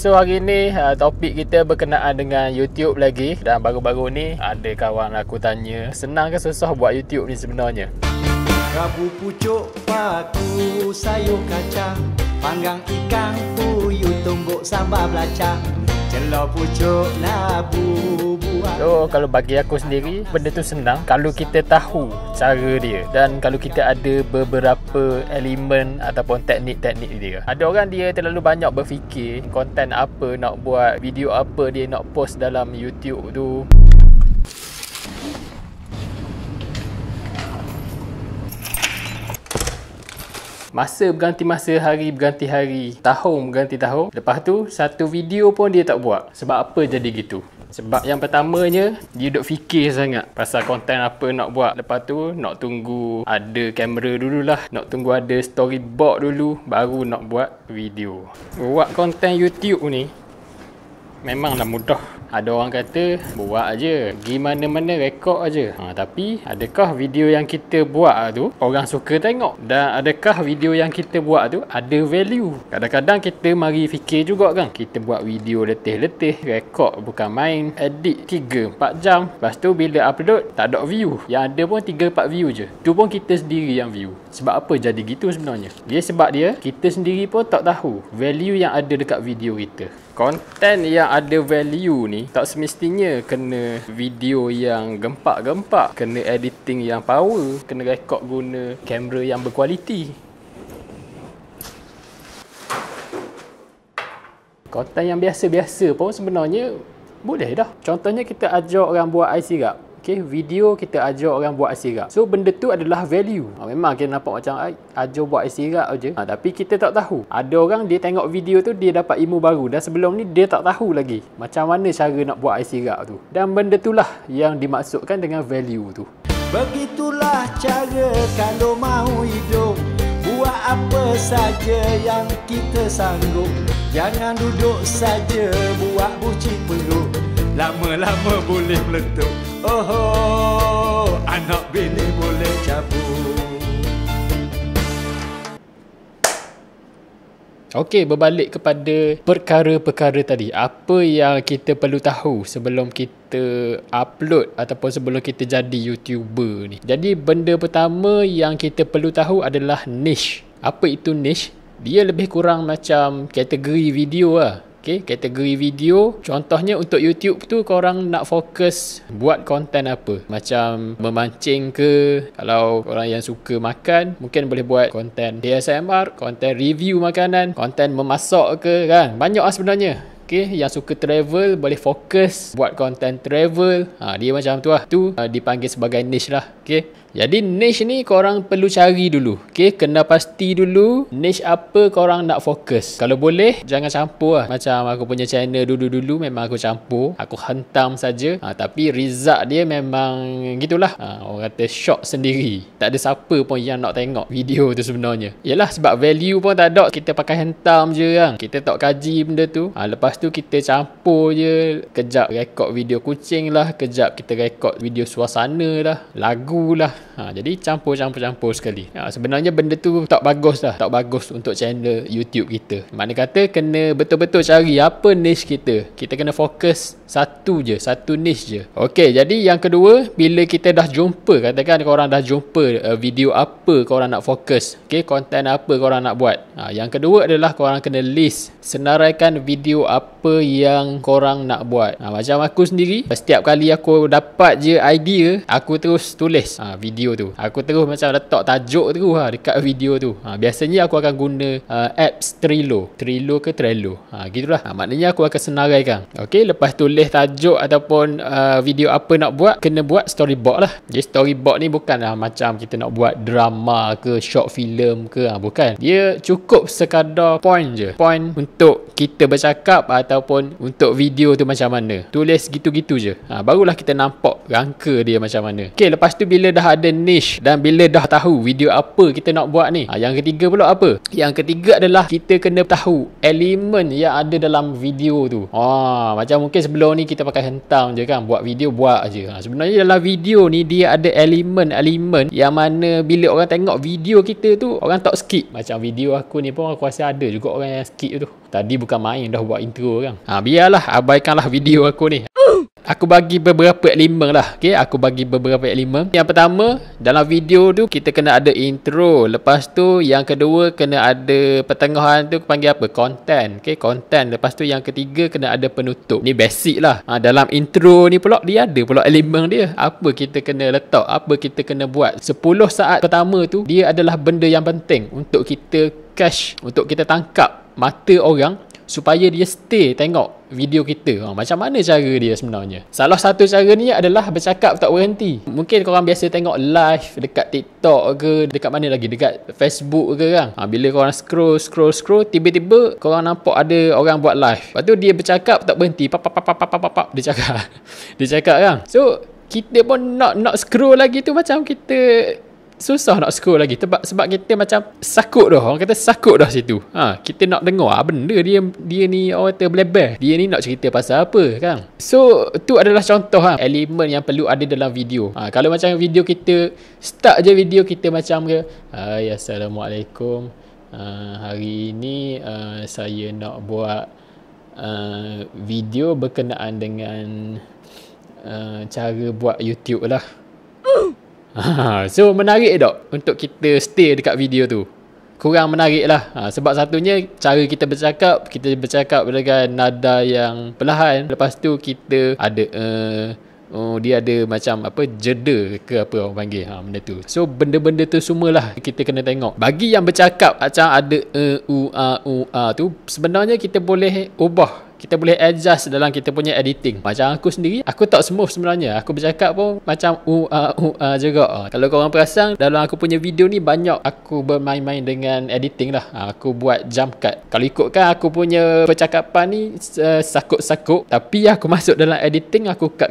So hari ni topik kita berkenaan dengan YouTube lagi. Dan baru-baru ni ada kawan aku tanya, senang ke susah buat YouTube ni sebenarnya? Rabu pucuk paku sayur kacang, panggang ikan puyuh tumbuk sambal belacang, celor pucuk labu buah. So kalau bagi aku sendiri, benda tu senang kalau kita tahu cara dia. Dan kalau kita ada beberapa elemen ataupun teknik-teknik dia. Ada orang dia terlalu banyak berfikir konten apa nak buat, video apa dia nak post dalam YouTube tu. Masa berganti masa, hari berganti hari, tahun berganti tahun. Lepas tu, satu video pun dia tak buat. Sebab apa jadi gitu? Sebab yang pertamanya, dia duk fikir sangat pasal konten apa nak buat. Lepas tu, nak tunggu ada kamera dululah. Nak tunggu ada storyboard dulu, baru nak buat video. Buat konten YouTube ni, memanglah mudah. Ada orang kata buat aje, pergi mana-mana rekod aje. Tapi adakah video yang kita buat tu orang suka tengok? Dan adakah video yang kita buat tu ada value? Kadang-kadang kita mari fikir juga kan, kita buat video letih-letih, rekod bukan main, edit 3-4 jam. Lepas tu bila upload tak ada view. Yang ada pun 3-4 view je. Tu pun kita sendiri yang view. Sebab apa jadi gitu sebenarnya? Sebab kita sendiri pun tak tahu value yang ada dekat video kita. Konten yang ada value ni tak semestinya kena video yang gempak-gempak, kena editing yang power, kena rekod guna kamera yang berkualiti. Konten yang biasa-biasa pun sebenarnya boleh dah. Contohnya kita ajar orang buat ais sirap. Video kita ajar orang buat ais sirap. So benda tu adalah value. Memang kita nampak macam ajar buat ais sirap je. Tapi kita tak tahu. Ada orang dia tengok video tu dia dapat ilmu baru. Dan sebelum ni dia tak tahu lagi macam mana cara nak buat ais sirap tu. Dan benda itulah yang dimaksudkan dengan value tu. Begitulah cara kalau mahu hidup, buat apa saja yang kita sanggup. Jangan duduk saja buat buci perut, lama-lama boleh meletup. Oh, anak bini boleh cabut. Okey, berbalik kepada perkara-perkara tadi. Apa yang kita perlu tahu sebelum kita upload ataupun sebelum kita jadi YouTuber ni. Jadi benda pertama yang kita perlu tahu adalah niche. Apa itu niche? Dia lebih kurang macam kategori video lah. Kategori video. Contohnya untuk YouTube tu korang nak fokus buat konten apa? Macam memancing ke? Kalau korang yang suka makan, mungkin boleh buat konten ASMR, konten review makanan, konten memasak ke kan? Banyak lah sebenarnya. Yang suka travel boleh fokus buat konten travel. Dia macam tu lah. Tu dipanggil sebagai niche lah. Jadi niche ni korang perlu cari dulu. Kena pasti dulu niche apa korang nak fokus. Kalau boleh jangan campur lah. Macam aku punya channel dulu-dulu memang aku campur, aku hentam saja. Tapi result dia memang gitulah. Orang kata shock sendiri. Tak ada siapa pun yang nak tengok video tu sebenarnya. Yalah sebab value pun tak ada. Kita pakai hentam je kan. Kita tak kaji benda tu. Lepas tu kita campur je. Kejap rekod video kucing lah, kejap kita rekod video suasana lah, lagu lah. Jadi campur sekali. Sebenarnya benda tu tak bagus lah. Tak bagus untuk channel YouTube kita. Mana kata kena betul-betul cari apa niche kita. Kita kena fokus satu niche je. Jadi yang kedua, bila kita dah jumpa, katakan korang dah jumpa video apa korang nak fokus, konten apa korang nak buat. Yang kedua adalah korang kena list, senaraikan video apa yang korang nak buat. Macam aku sendiri, setiap kali aku dapat je idea, aku terus tulis video tu. Aku terus macam letak tajuk terus dekat video tu. Biasanya aku akan guna apps Trello ke Trello. Gitulah. Maknanya aku akan senaraikan. Lepas tulis tajuk ataupun video apa nak buat, kena buat storyboard lah. Jadi storyboard ni bukanlah macam kita nak buat drama ke short film ke. Bukan. Dia cukup sekadar point je. Point untuk kita bercakap ataupun untuk video tu macam mana. Tulis gitu-gitu je. Barulah kita nampak rangka dia macam mana. Lepas tu bila dah ada niche dan bila dah tahu video apa kita nak buat ni, yang ketiga pula apa? Yang ketiga adalah kita kena tahu elemen yang ada dalam video tu. Macam mungkin sebelum Kalau ni kita pakai hentam je kan, buat video buat je. Sebenarnya dalam video ni dia ada elemen-elemen yang mana bila orang tengok video kita tu, orang tak skip. Macam video aku ni pun aku rasa ada juga orang yang skip tu. Tadi bukan main dah buat intro kan. Biarlah, abaikanlah video aku ni. Aku bagi beberapa elemen lah. Okay, aku bagi beberapa elemen. Yang pertama, dalam video tu kita kena ada intro. Lepas tu yang kedua kena ada pertengahan tu panggil apa? Content. Okay, content. Lepas tu yang ketiga kena ada penutup. Ni basic lah. Dalam intro ni pula dia ada pula elemen dia. Apa kita kena letak, apa kita kena buat. 10 saat pertama tu dia adalah benda yang penting untuk kita catch, untuk kita tangkap mata orang supaya dia stay tengok video kita. Macam mana cara dia sebenarnya? Salah satu cara ni adalah bercakap tak berhenti. Mungkin korang biasa tengok live dekat TikTok ke, dekat mana lagi, dekat Facebook ke kan. Bila korang scroll, tiba-tiba korang nampak ada orang buat live. Lepas tu dia bercakap tak berhenti. Dia cakap. Dia cakap kan. So kita pun nak scroll lagi tu macam kita susah nak scroll lagi sebab kita macam sakut dah. Orang kata sakut dah situ. Kita nak dengar benda dia ni orang kata bleber. Dia ni nak cerita pasal apa kan. So tu adalah contoh elemen yang perlu ada dalam video. Kalau macam video kita start je video kita macam ke, Assalamualaikum, hari ini saya nak buat video berkenaan dengan cara buat YouTube lah. So menarik tak untuk kita stay dekat video tu? Kurang menarik lah. Sebab satunya cara kita bercakap dengan nada yang perlahan. Lepas tu kita ada dia ada macam apa, jeda ke apa orang panggil, benda tu. So benda-benda tu semualah kita kena tengok. Bagi yang bercakap macam ada tu, sebenarnya kita boleh ubah, kita boleh adjust dalam kita punya editing. Macam aku sendiri, aku tak smooth sebenarnya. Aku bercakap pun macam juga. Kalau korang perasan, dalam aku punya video ni banyak aku bermain-main dengan editing lah. Aku buat jump cut. Kalau ikutkan aku punya percakapan ni sakut-sakut, tapi aku masuk dalam editing, aku cut.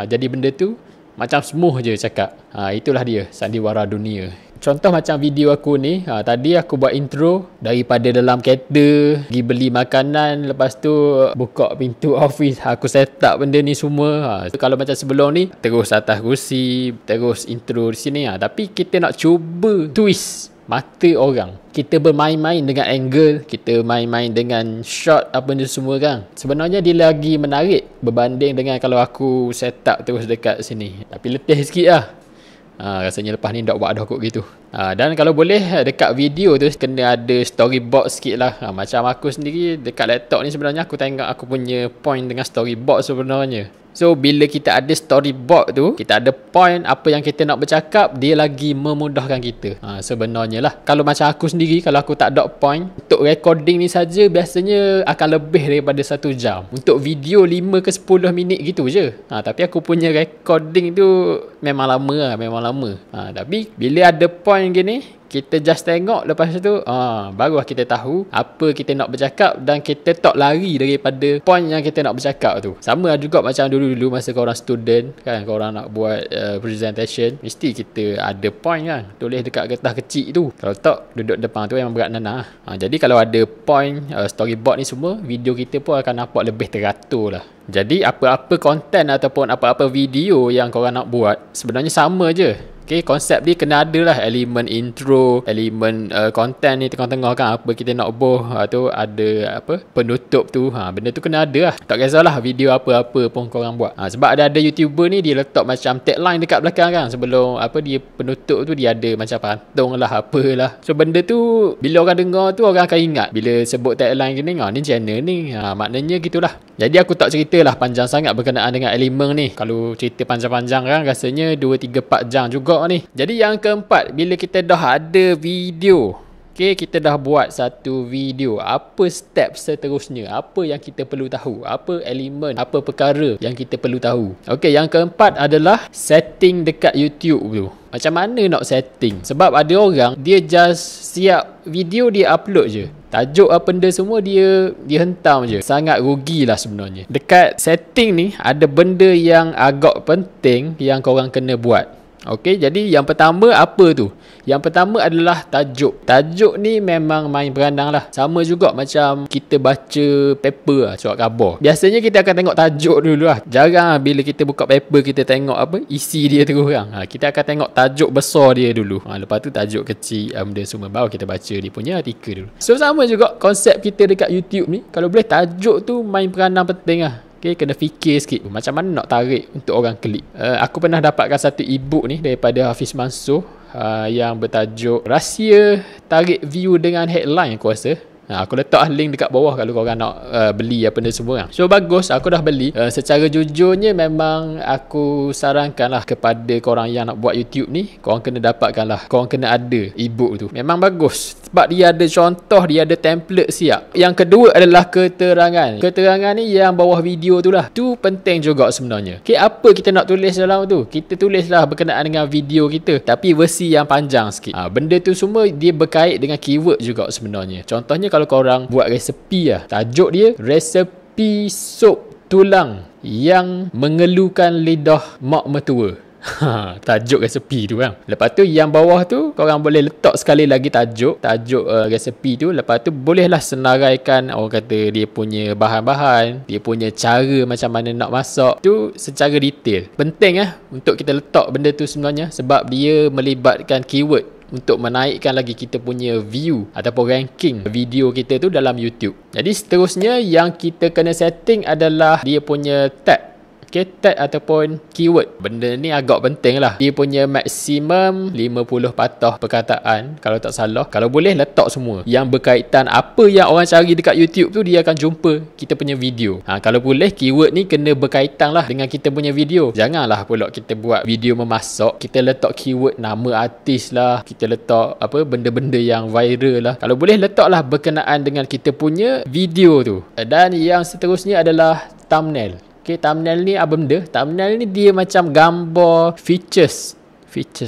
Jadi benda tu macam smooth je cakap. Itulah dia sandiwara dunia. Contoh macam video aku ni, tadi aku buat intro daripada dalam kereta, pergi beli makanan, lepas tu buka pintu office, aku set up benda ni semua. Kalau macam sebelum ni, terus atas kursi, terus intro di sini. Tapi kita nak cuba twist mata orang. Kita bermain-main dengan angle, kita main-main dengan shot, apa ni semua kan. Sebenarnya dia lagi menarik berbanding dengan kalau aku set up terus dekat sini. Tapi letih sikit lah. Rasanya lepas ni tak buat dah kot gitu. Dan kalau boleh dekat video tu kena ada storyboard sikit lah. Macam aku sendiri dekat laptop ni sebenarnya aku tengok aku punya point dengan storyboard sebenarnya. So bila kita ada storyboard tu, kita ada point apa yang kita nak bercakap, dia lagi memudahkan kita. Sebenarnya lah. Kalau macam aku sendiri, kalau aku tak ada point, untuk recording ni saja biasanya akan lebih daripada 1 jam. Untuk video 5 ke 10 minit gitu je. Tapi aku punya recording tu memang lama lah, memang lama. Tapi bila ada point gini, kita just tengok, lepas tu barulah kita tahu apa kita nak bercakap dan kita tak lari daripada point yang kita nak bercakap tu. Sama juga macam dulu-dulu masa korang student kan, korang nak buat presentation, mesti kita ada point kan, tulis dekat kertas kecil tu. Kalau tak, duduk depan tu memang berat nanah. Jadi kalau ada point, storyboard ni semua, video kita pun akan nampak lebih teratur lah. Jadi apa-apa konten ataupun apa-apa video yang korang nak buat sebenarnya sama je. Okay, konsep dia kena ada lah elemen intro, elemen konten ni tengah-tengah kan, apa kita nak boh, tu ada apa penutup tu, benda tu kena ada lah. Tak kisahlah video apa-apa pun korang buat. Sebab ada YouTuber ni dia letak macam tagline dekat belakang kan, sebelum apa dia penutup tu dia ada macam patung lah apalah. So benda tu bila orang dengar tu orang akan ingat bila sebut tagline gini, ni channel ni, maknanya gitulah. Jadi aku tak ceritalah panjang sangat berkenaan dengan elemen ni. Kalau cerita panjang-panjang kan rasanya 2, 3, 4 jam juga ni. Jadi yang keempat, bila kita dah ada video, okay, kita dah buat satu video, apa step seterusnya, apa yang kita perlu tahu, apa elemen, apa perkara yang kita perlu tahu. Okay, yang keempat adalah setting dekat YouTube tu. Macam mana nak setting? Sebab ada orang dia just siap video dia upload je, tajuk apa benda semua dia hentam je. Sangat rugilah sebenarnya. Dekat setting ni ada benda yang agak penting yang korang kena buat. Okey, jadi yang pertama apa tu? Yang pertama adalah tajuk. Tajuk ni memang main peranan lah. Sama juga macam kita baca paper lah, surat khabar. Biasanya kita akan tengok tajuk dulu lah. Jarang lah bila kita buka paper kita tengok apa isi dia terus kan. Kita akan tengok tajuk besar dia dulu. Lepas tu tajuk kecil benda semua, baru kita baca dia punya artikel dulu. So sama juga konsep kita dekat YouTube ni. Kalau boleh tajuk tu main peranan penting lah. Okay, kena fikir sikit macam mana nak tarik untuk orang klik. Aku pernah dapatkan satu e-book ni daripada Hafiz Mansur yang bertajuk Rahsia Tarik View dengan Headline, aku rasa. Aku letak link dekat bawah kalau korang nak beli apa benda semua kan. So bagus, aku dah beli. Secara jujurnya memang aku sarankan lah kepada korang yang nak buat YouTube ni, korang kena dapatkan lah, korang kena ada e-book tu. Memang bagus sebab dia ada contoh, dia ada template siap. Yang kedua adalah keterangan. Keterangan ni yang bawah video tu lah, tu penting juga sebenarnya. Okay, apa kita nak tulis dalam tu? Kita tulislah berkenaan dengan video kita, tapi versi yang panjang sikit. Benda tu semua dia berkait dengan keyword juga sebenarnya. Contohnya kalau korang buat resepi lah, tajuk dia resepi sup tulang yang mengeluhkan lidah mak mertua. Tajuk resepi tu kan. Lepas tu yang bawah tu korang boleh letak sekali lagi tajuk resepi tu. Lepas tu bolehlah senaraikan orang kata dia punya bahan-bahan, dia punya cara macam mana nak masak tu secara detail. Penting untuk kita letak benda tu sebenarnya sebab dia melibatkan keyword untuk menaikkan lagi kita punya view ataupun ranking video kita tu dalam YouTube. Jadi seterusnya yang kita kena setting adalah dia punya tag. Okay, tag ataupun keyword. Benda ni agak penting lah. Dia punya maksimum 50 patah perkataan kalau tak salah. Kalau boleh letak semua yang berkaitan apa yang orang cari dekat YouTube tu, dia akan jumpa kita punya video. Kalau boleh keyword ni kena berkaitan lah dengan kita punya video. Janganlah pula kita buat video memasak, kita letak keyword nama artis lah, kita letak apa benda-benda yang viral lah. Kalau boleh letaklah berkenaan dengan kita punya video tu. Dan yang seterusnya adalah thumbnail. Okay, thumbnail ni apa benda? Thumbnail ni dia macam gambar features,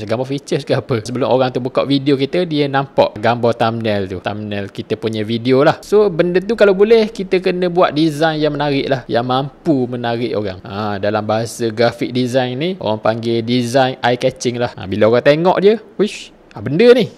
gambar features ke apa. Sebelum orang tu buka video kita, dia nampak gambar thumbnail tu, thumbnail kita punya video lah. So benda tu kalau boleh kita kena buat design yang menarik lah, yang mampu menarik orang. Dalam bahasa graphic design ni orang panggil design eye catching lah. Bila orang tengok dia, wish, benda ni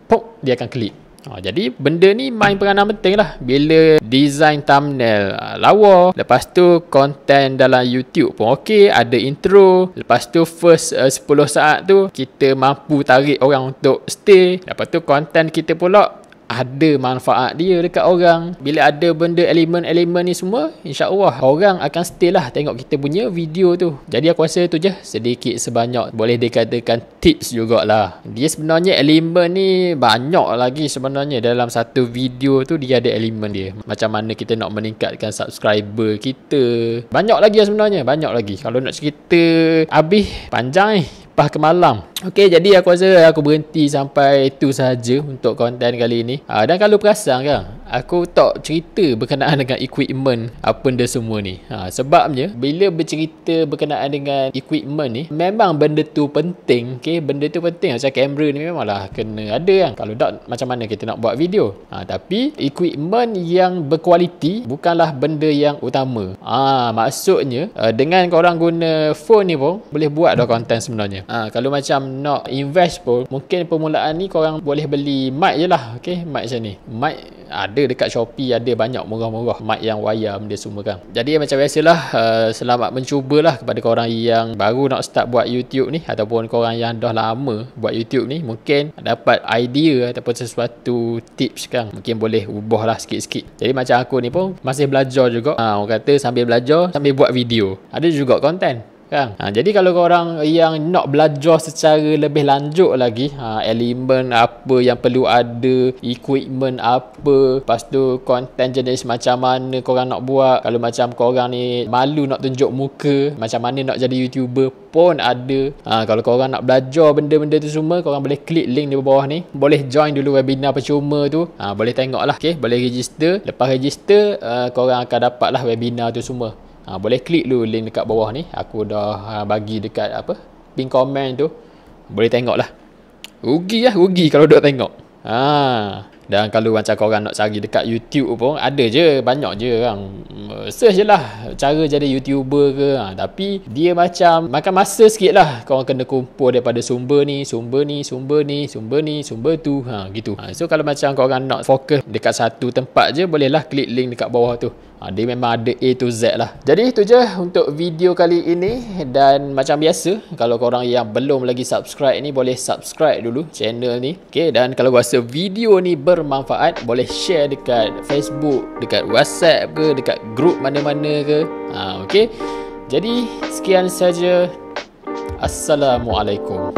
pop, dia akan klik. Jadi benda ni main peranan penting lah. Bila design thumbnail lawa, lepas tu content dalam YouTube pun okey, ada intro, lepas tu first 10 saat tu kita mampu tarik orang untuk stay, lepas tu content kita pula ada manfaat dia dekat orang. Bila ada benda elemen-elemen ni semua, insya-Allah orang akan stay lah tengok kita punya video tu. Jadi aku rasa tu je, sedikit sebanyak boleh dikatakan tips jugalah. Dia sebenarnya elemen ni banyak lagi sebenarnya. Dalam satu video tu dia ada elemen dia. Macam mana kita nak meningkatkan subscriber kita. Banyak lagi sebenarnya, banyak lagi. Kalau nak cerita habis panjang lepas ke malam. Okey, jadi aku rasa aku berhenti sampai itu sahaja untuk konten kali ini. Dan kalau perasan kan, aku tak cerita berkenaan dengan equipment apa benda semua ni. Sebabnya bila bercerita berkenaan dengan equipment ni, memang benda tu penting. Okey, benda tu penting. Macam kamera ni memanglah kena ada kan. Kalau tak, macam mana kita nak buat video? Tapi equipment yang berkualiti bukanlah benda yang utama. Maksudnya dengan korang guna phone ni pun boleh buat dah konten sebenarnya. Kalau macam nak invest pun, mungkin permulaan ni korang boleh beli mic je lah. Okay, mic macam ni. Mic ada dekat Shopee, ada banyak murah-murah mic yang wire benda semua kan. Jadi macam biasalah, selamat mencubalah kepada korang yang baru nak start buat YouTube ni, ataupun korang yang dah lama buat YouTube ni, mungkin dapat idea ataupun sesuatu tips kan, mungkin boleh ubah lah sikit-sikit. Jadi macam aku ni pun masih belajar juga. Orang kata sambil belajar sambil buat video, ada juga konten kan. Jadi kalau korang yang nak belajar secara lebih lanjut lagi, elemen apa yang perlu ada, equipment apa, lepas tu konten jenis macam mana korang nak buat. Kalau macam korang ni malu nak tunjuk muka, macam mana nak jadi YouTuber pun ada. Kalau korang nak belajar benda-benda tu semua, korang boleh klik link di bawah ni. Boleh join dulu webinar percuma tu. Boleh tengok lah. Okay, boleh register. Lepas register, korang akan dapat lah webinar tu semua. Boleh klik dulu link dekat bawah ni. Aku dah bagi dekat apa, pin komen tu. Boleh tengok lah. Rugi kalau duk tengok. Dan kalau macam korang nak cari dekat YouTube pun ada je, banyak je kan search je lah cara jadi YouTuber ke. Tapi dia macam makan masa sikit lah. Korang kena kumpul daripada sumber ni, sumber tu, gitu. So kalau macam korang nak fokus dekat satu tempat je, bolehlah klik link dekat bawah tu. Dia memang ada A to Z lah. Jadi itu je untuk video kali ini. Dan macam biasa, kalau korang yang belum lagi subscribe ni, boleh subscribe dulu channel ni. Okay, dan kalau rasa video ni bermanfaat, boleh share dekat Facebook, dekat WhatsApp ke, dekat grup mana-mana ke. Okay, jadi sekian saja. Assalamualaikum.